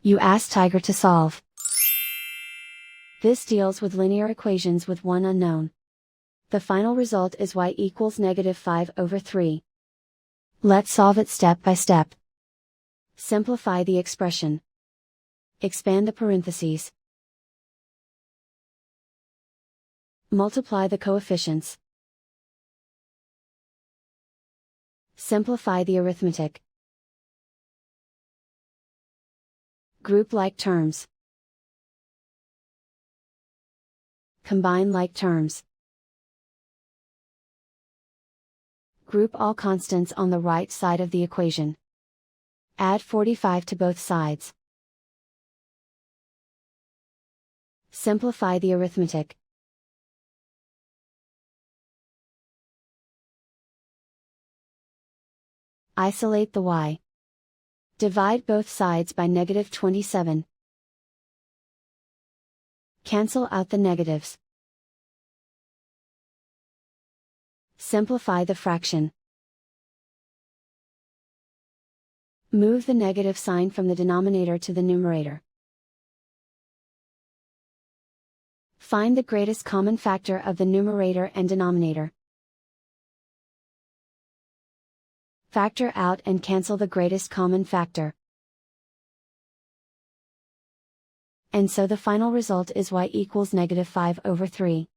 You ask Tiger to solve. This deals with linear equations with one unknown. The final result is y equals -5/3. Let's solve it step by step. Simplify the expression. Expand the parentheses. Multiply the coefficients. Simplify the arithmetic. Group like terms. Combine like terms. Group all constants on the right side of the equation. Add 45 to both sides. Simplify the arithmetic. Isolate the y. Divide both sides by -27. Cancel out the negatives. Simplify the fraction. Move the negative sign from the denominator to the numerator. Find the greatest common factor of the numerator and denominator. Factor out and cancel the greatest common factor. And so the final result is y equals -5/3.